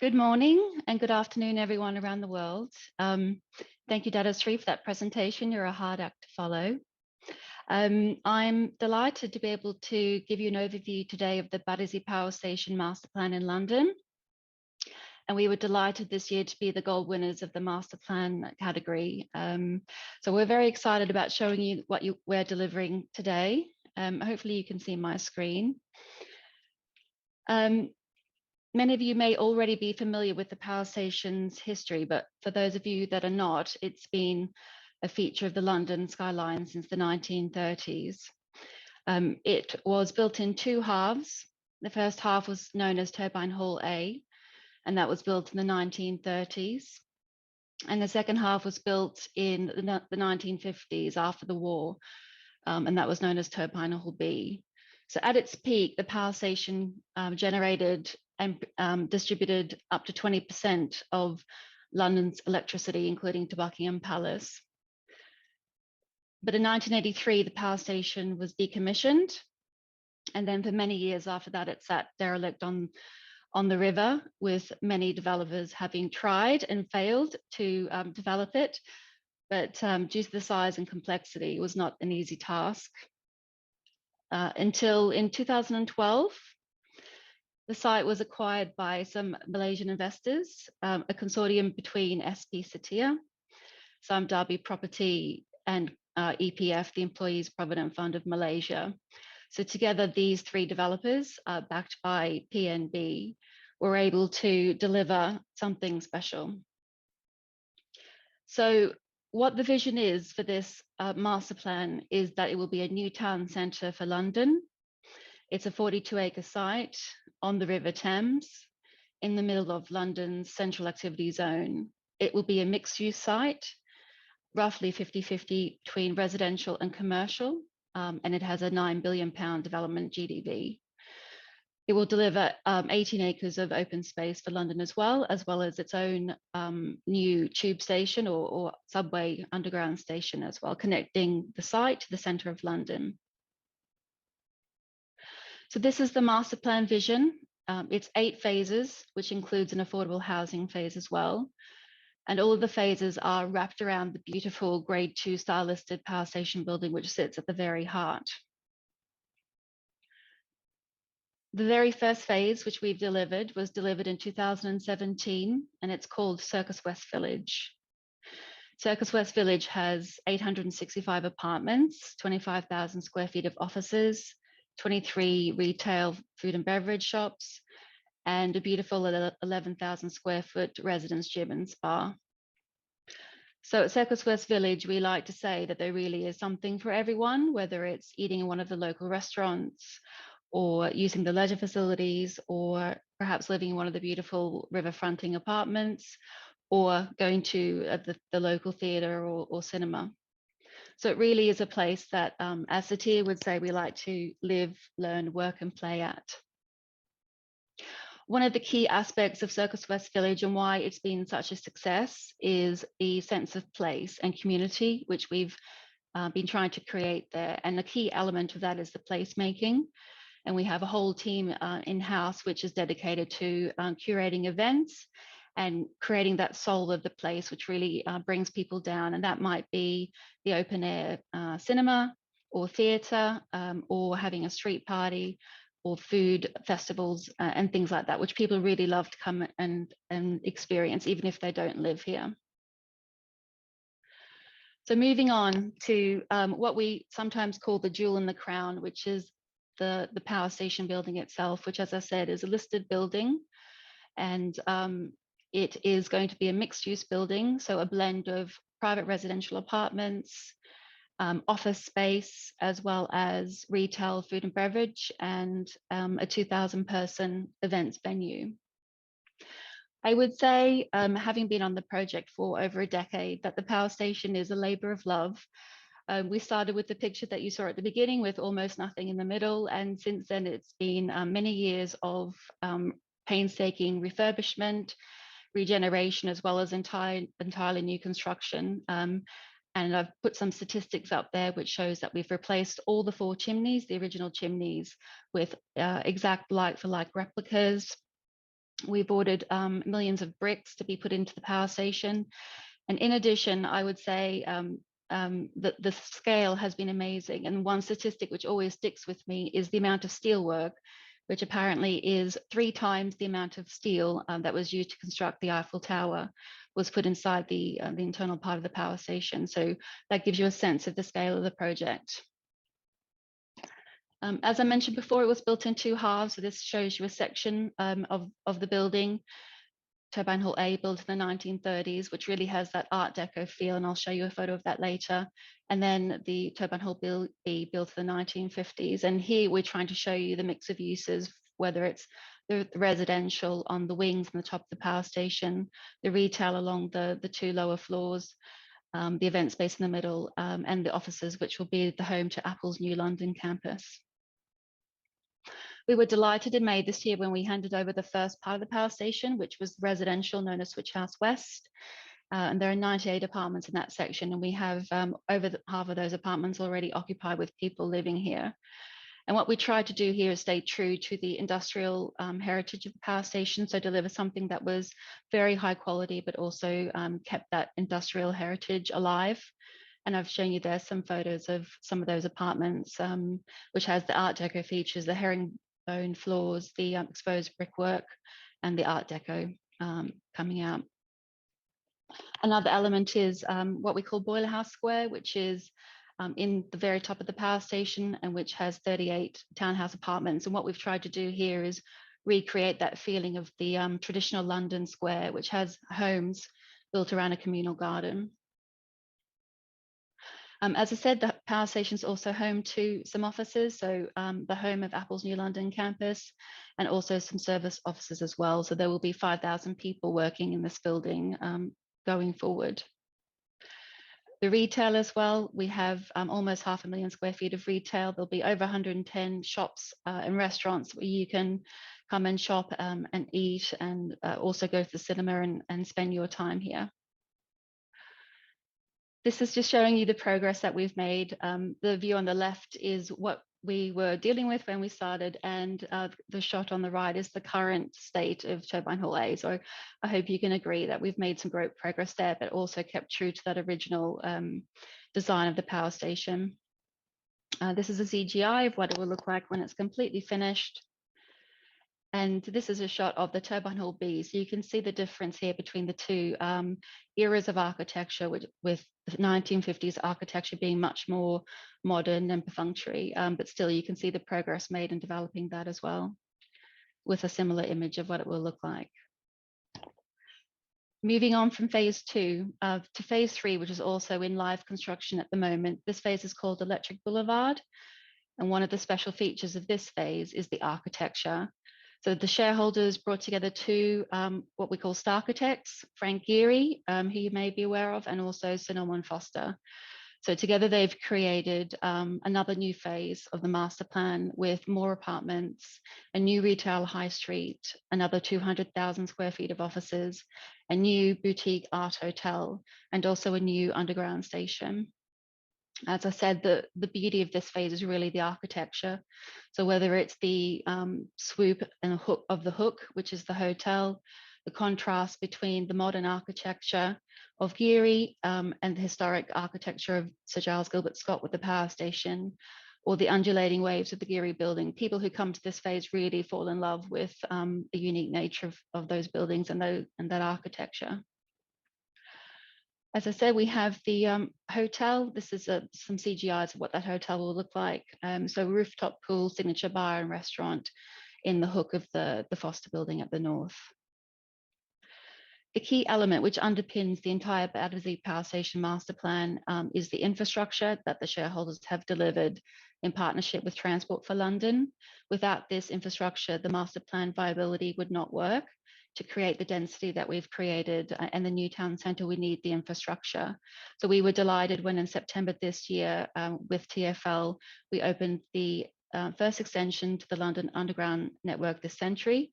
Good morning and good afternoon, everyone around the world. Thank you, Battersea, for that presentation. You're a hard act to follow. I'm delighted to be able to give you an overview today of the Battersea Power Station Master Plan in London. And we were delighted this year to be the gold winners of the Master Plan category. So we're very excited about showing you what we're delivering today. Hopefully you can see my screen. Many of you may already be familiar with the power station's history, but for those of you that are not, it's been a feature of the London skyline since the 1930s. It was built in two halves. The first half was known as Turbine Hall A, and that was built in the 1930s. And the second half was built in the 1950s after the war, and that was known as Turbine Hall B. So at its peak, the power station generated and distributed up to 20% of London's electricity, including to Buckingham Palace. But in 1983, the power station was decommissioned. And then for many years after that, it sat derelict on the river, with many developers having tried and failed to develop it. But due to the size and complexity, it was not an easy task. Until in 2012, the site was acquired by some Malaysian investors, a consortium between SP Setia, Sime Darby Property, and EPF, the Employees Provident Fund of Malaysia. So together, these three developers, backed by PNB, were able to deliver something special. So what the vision is for this master plan is that it will be a new town centre for London. It's a 42-acre site on the River Thames in the middle of London's central activity zone. It will be a mixed-use site, roughly 50-50 between residential and commercial, and it has a £9 billion development GDV. It will deliver 18 acres of open space for London as well as its own new tube station or subway underground station as well, connecting the site to the centre of London. So this is the master plan vision. It's 8 phases, which includes an affordable housing phase as well. And all of the phases are wrapped around the beautiful Grade 2 star listed power station building, which sits at the very heart. The very first phase, which we've delivered, was delivered in 2017, and it's called Circus West Village. Circus West Village has 865 apartments, 25,000 square feet of offices, 23 retail food and beverage shops, and a beautiful 11,000 square foot residence gym and spa. So at Circus West Village, we like to say that there really is something for everyone, whether it's eating in one of the local restaurants or using the leisure facilities, or perhaps living in one of the beautiful riverfronting apartments, or going to the local theatre or cinema. So it really is a place that, as Satir would say, we like to live, learn, work, and play at. One of the key aspects of Circus West Village and why it's been such a success is the sense of place and community, which we've been trying to create there. And the key element of that is the placemaking. And we have a whole team in-house which is dedicated to curating events and creating that soul of the place, which really brings people down. And that might be the open air cinema or theatre, or having a street party or food festivals and things like that, which people really love to come and experience, even if they don't live here. So moving on to what we sometimes call the jewel in the crown, which is the power station building itself, which, as I said, is a listed building. And it is going to be a mixed use building, so a blend of private residential apartments, office space, as well as retail, food and beverage, and a 2,000 person events venue. I would say, having been on the project for over a decade, that the power station is a labor of love. We started with the picture that you saw at the beginning with almost nothing in the middle. And since then, it's been many years of painstaking refurbishment, regeneration, as well as entirely new construction. And I've put some statistics up there which shows that we've replaced all the 4 chimneys, the original chimneys, with exact like-for-like replicas. We've ordered millions of bricks to be put into the power station. And in addition, I would say that the scale has been amazing. And one statistic which always sticks with me is the amount of steel work, which apparently is 3 times the amount of steel that was used to construct the Eiffel Tower was put inside the internal part of the power station. So that gives you a sense of the scale of the project. As I mentioned before, it was built in 2 halves. So this shows you a section of the building. Turbine Hall A, built in the 1930s, which really has that Art Deco feel, and I'll show you a photo of that later. And then the Turbine Hall B, built in the 1950s. And here we're trying to show you the mix of uses, whether it's the residential on the wings and the top of the power station, the retail along the 2 lower floors, the event space in the middle, and the offices, which will be the home to Apple's new London campus. We were delighted in May this year when we handed over the first part of the power station, which was residential, known as Switch House West. And there are 98 apartments in that section, and we have over half of those apartments already occupied with people living here. And what we tried to do here is stay true to the industrial heritage of the power station, so deliver something that was very high quality, but also kept that industrial heritage alive. And I've shown you there some photos of some of those apartments, which has the Art Deco features, the herringbone floors, the exposed brickwork, and the Art Deco coming out. Another element is what we call Boiler House Square, which is in the very top of the power station, and which has 38 townhouse apartments. And what we've tried to do here is recreate that feeling of the traditional London square, which has homes built around a communal garden. As I said, the power station is also home to some offices, so the home of Apple's new London campus, and also some service offices as well. So there will be 5,000 people working in this building going forward. The retail as well, we have almost 500,000 square feet of retail. There'll be over 110 shops and restaurants where you can come and shop and eat, and also go to the cinema and spend your time here. This is just showing you the progress that we've made. The view on the left is what we were dealing with when we started, and the shot on the right is the current state of Turbine Hall A. So I hope you can agree that we've made some great progress there, but also kept true to that original design of the power station. This is a CGI of what it will look like when it's completely finished. And this is a shot of the Turbine Hall B. So you can see the difference here between the 2 eras of architecture, with the 1950s architecture being much more modern and perfunctory, but still you can see the progress made in developing that as well, with a similar image of what it will look like. Moving on from phase 2 to phase 3, which is also in live construction at the moment. This phase is called Electric Boulevard. And one of the special features of this phase is the architecture. So the shareholders brought together 2 what we call star architects, Frank Gehry, who you may be aware of, and also Sir Norman Foster. So together they've created another new phase of the master plan, with more apartments, a new retail high street, another 200,000 square feet of offices, a new boutique art hotel, and also a new underground station. As I said, the beauty of this phase is really the architecture. So whether it's the swoop and hook of the Hook, which is the hotel, the contrast between the modern architecture of Gehry and the historic architecture of Sir Giles Gilbert Scott with the power station, or the undulating waves of the Gehry building. People who come to this phase really fall in love with the unique nature of those buildings and that architecture. As I said, we have the hotel. This is some CGIs of what that hotel will look like. So rooftop pool, signature bar and restaurant in the Hook of the Foster building at the north. The key element which underpins the entire Battersea Power Station master plan is the infrastructure that the shareholders have delivered in partnership with Transport for London. Without this infrastructure, the master plan viability would not work. To create the density that we've created and the new town centre, we need the infrastructure. So we were delighted when in September this year with TfL, we opened the first extension to the London Underground network this century,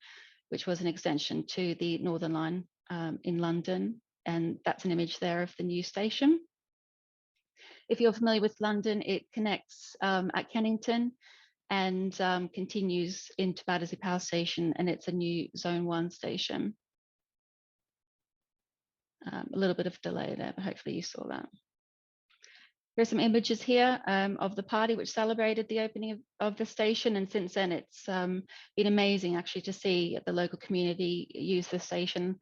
which was an extension to the Northern Line in London. And that's an image there of the new station. If you're familiar with London, it connects at Kennington and continues into Battersea Power Station, and it's a new Zone 1 station. A little bit of delay there, but hopefully you saw that. Here's some images here of the party which celebrated the opening of the station, and since then it's been amazing actually to see the local community use the station.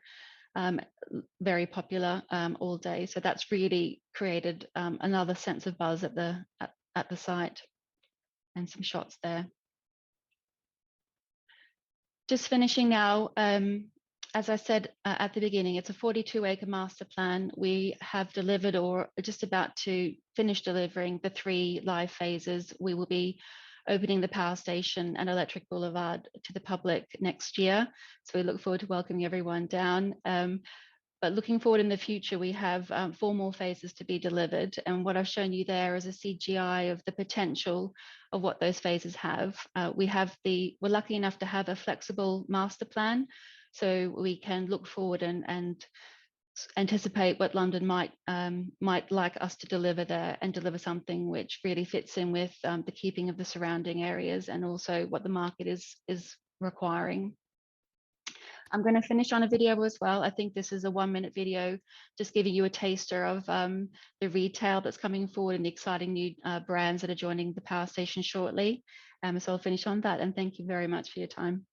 Very popular all day, so that's really created another sense of buzz at the site, and some shots there. Just finishing now, as I said at the beginning, it's a 42-acre master plan. We have delivered, or are just about to finish delivering, the 3 live phases. We will be opening the power station and Electric Boulevard to the public next year. So we look forward to welcoming everyone down. But looking forward in the future, we have 4 more phases to be delivered. And what I've shown you there is a CGI of the potential of what those phases have. We're lucky enough to have a flexible master plan, so we can look forward and anticipate what London might like us to deliver there, and deliver something which really fits in with the keeping of the surrounding areas and also what the market is requiring. I'm going to finish on a video as well. I think this is a 1-minute video, just giving you a taster of the retail that's coming forward and the exciting new brands that are joining the power station shortly. So I'll finish on that, and thank you very much for your time.